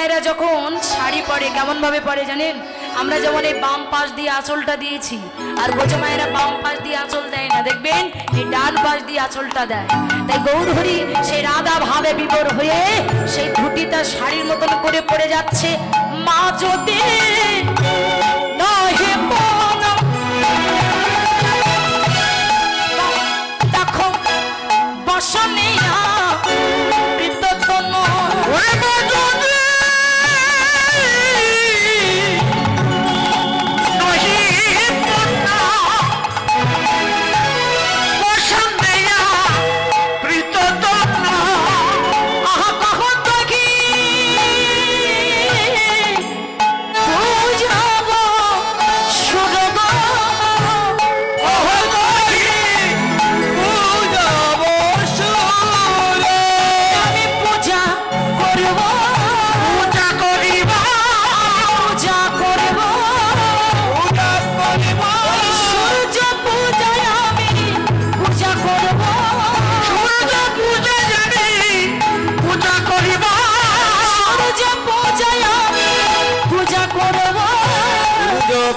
এরা যখন শাড়ি পরে কেমন ভাবে পরে জানেন? আমরা যেমন এই বাম পাশ দিয়ে আঁচলটা দিয়েছি, আর গোজা মায়েরা বাম পাশ দিয়ে আঁচল দেয় না, দেখবেন এই ডান পাশ দিয়ে আঁচলটা দেয়। তাই গৌরহরি সেই রাধা ভাবে বিভোর হয়ে সেই ধুতিটা শাড়ির মতন করে পড়ে যাচ্ছে। মা যদি নহে দেখো বসনিয়া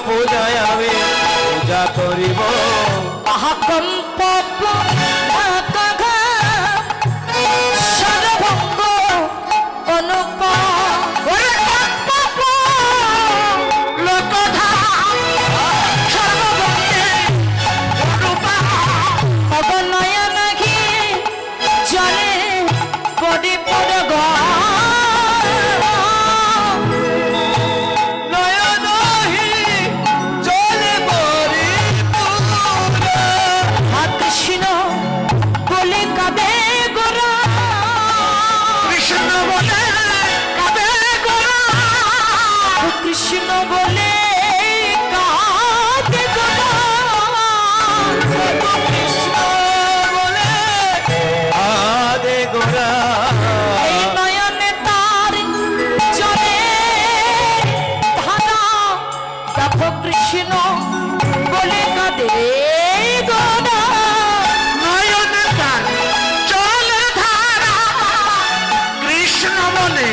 পূজায় আমি পূজা করিব মহাকম্প সর্বঙ্গ অনুপ অবনয়ন ঘিরে জলে পড়ে পড়ে কৃষ্ণ বলে কাঁদে গোরা, এই নয়নে তার চলে ধারা, দেখো কৃষ্ণ বলে কাঁদে গোরা, নয়নে তার চলে ধারা কৃষ্ণ বলে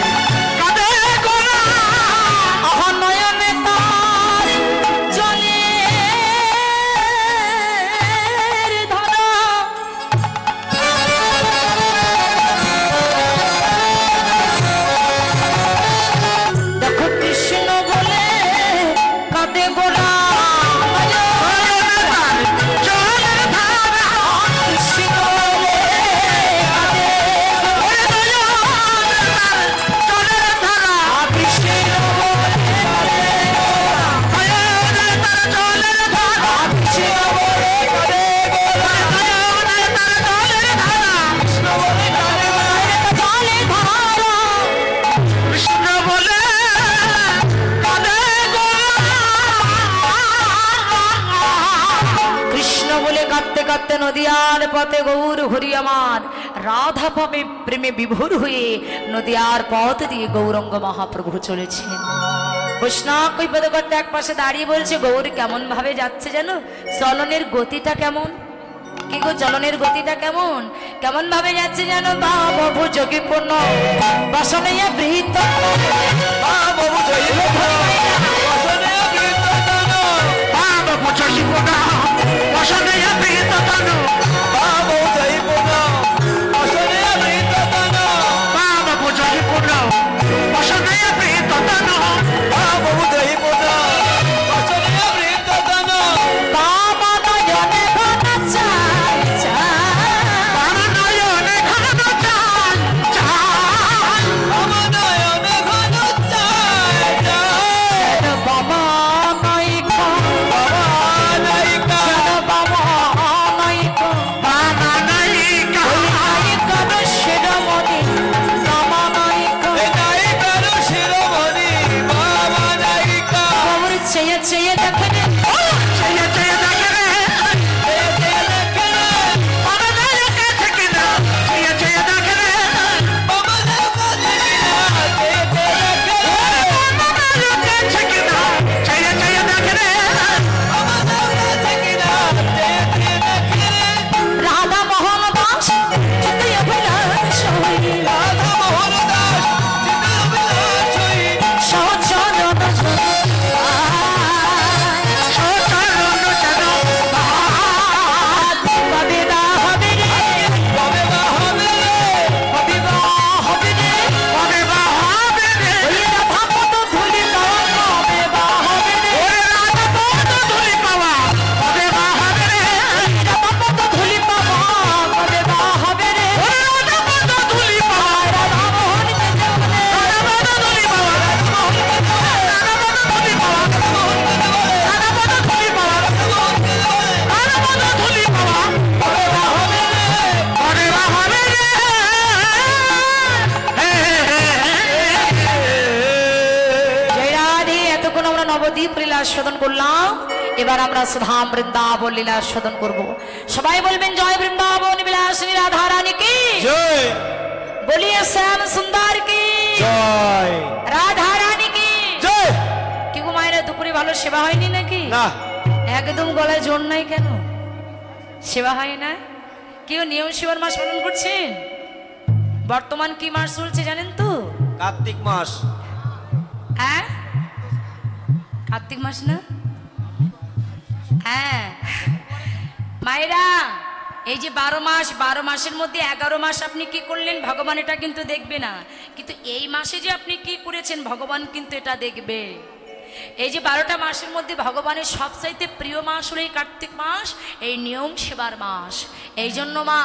কাঁদে গোরা, নয়নে তার চলে ধারা। দেখো কৃষ্ণ বলে কাঁদে গোরা, কাঁদতে নদিয়ার পথে গৌর হরি আমার রাধা পাবে প্রেমে বিভোর হয়ে নদিয়ার পথ দিয়ে গৌরঙ্গ মহাপ্রভু চলেছেন। বৈষ্ণব কৈপদ করতে এক পাশে দাঁড়িয়ে বলছে, গৌর কেমন ভাবে যাচ্ছে জানো? চলনের গতিটা কেমন? কি গো চলনের গতিটা কেমন? কেমন ভাবে যাচ্ছে জানো? বা বাবু যোগী পূর্ণ বাসনাইয়া বৃহৎ নবদ্বীপ লীলা আস্বাদন করলাম, এবার আমরা সুধাম বৃন্দাবন লীলা আস্বাদন করব। সবাই বলবেন জয় বৃন্দাবন বিলাসিনী রাধা রানী কি জয়, বলিয়ে শ্যাম সুন্দর কি জয়, রাধা রানী কি জয়। কি গো মায়েরা, দুপুরে ভালো সেবা হয়নি নাকি? না, একদম গলায় জোর নাই কেন? সেবা হয় না? কেউ নিয়ম সেবার মাস পালন করছেন? বর্তমান কি মাস চলছে জানেন তো? কার্তিক মাস। হ্যাঁ, কার্তিক মাস না? হ্যাঁ মায়েরা, এই যে 12 মাস, 12 মাসের মধ্যে 11 মাস আপনি কি করলেন ভগবান এটা কিন্তু দেখবে না, কিন্তু এই মাসে যে আপনি কি করেছেন ভগবান কিন্তু এটা দেখবে। এই যে 12টা মাসের মধ্যে ভগবানের সবচাইতে প্রিয় মাস হলো এই কার্তিক মাস, এই নিয়ম সেবার মাস। এই জন্য মা,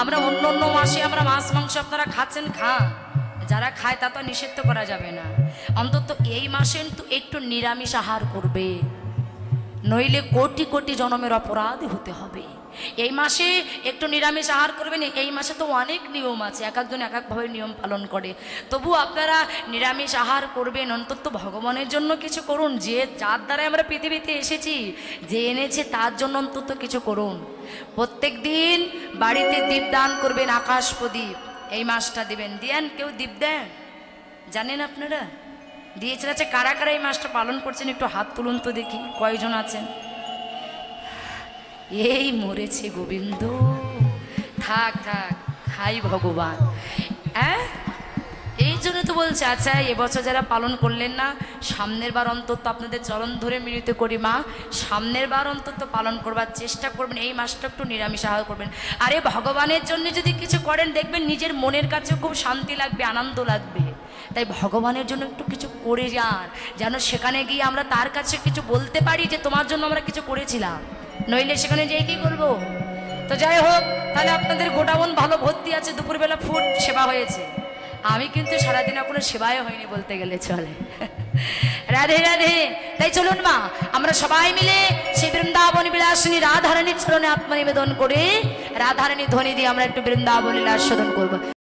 আমরা অন্য অন্য মাসে আমরা মাছ মাংস আপনারা খাচ্ছেন, খান, যারা খায় তা তো নিষিদ্ধ করা যাবে না, অন্তত এই মাসে একটু নিরামিষ আহার করবে, নইলে কোটি কোটি জন্মের অপরাধী হতে হবে। এই মাসে একটু নিরামিষ আহার করবেন। এই মাসে তো অনেক নিয়ম আছে, এক একজন এক একভাবে নিয়ম পালন করে, তবু আপনারা নিরামিষ আহার করবেন, অন্তত ভগবানের জন্য কিছু করুন। যে যার দ্বারা আমরা পৃথিবীতে এসেছি, যে এনেছে তার জন্য অন্তত কিছু করুন। প্রত্যেক দিন বাড়িতে দীপদান করবেন, আকাশ প্রদীপ এই মাসটা দিবেন। দেন, কেউ দীপ দেন জানেন আপনারা? দিয়েছেন? আছে কারা কারা এই মাসটা পালন করছেন একটু হাত তুলুন তো দেখি, কয়জন আছেন? এই মরেছে গোবিন্দ, থাক থাক, হাই ভগবান। হ্যাঁ, এই জন্য তো বলছে। আচ্ছা, এবছর যারা পালন করলেন না, সামনের বার অন্তত আপনাদের চরণ ধরে মিলিত করি মা, সামনের বার অন্তত পালন করবার চেষ্টা করবেন, এই মাসটা একটু নিরামিষ আহার করবেন। আরে ভগবানের জন্য যদি কিছু করেন, দেখবেন নিজের মনের কাছে খুব শান্তি লাগবে, আনন্দ লাগবে। তাই ভগবানের জন্য একটু কিছু করে যান, যেন সেখানে গিয়ে আমরা তার কাছে কিছু বলতে পারি যে তোমার জন্য আমরা কিছু করেছিলাম, নইলে সেখানে যেয়ে কি করবো? তো যাই হোক, তাহলে আপনাদের গোডাউন ভালো ভর্তি আছে, দুপুরবেলা ফুড সেবা হয়েছে। আমি কিন্তু সারাদিন এখনো সেবাই হয়নি বলতে গেলে চলে। রাধে রাধে। তাই চলুন মা, আমরা সবাই মিলে সেই বৃন্দাবন বিলাসিনী রাধারানীর চরণে আত্মনিবেদন করে রাধারানী ধ্বনি দিয়ে আমরা একটু বৃন্দাবন লীলা আস্বাদন করবো।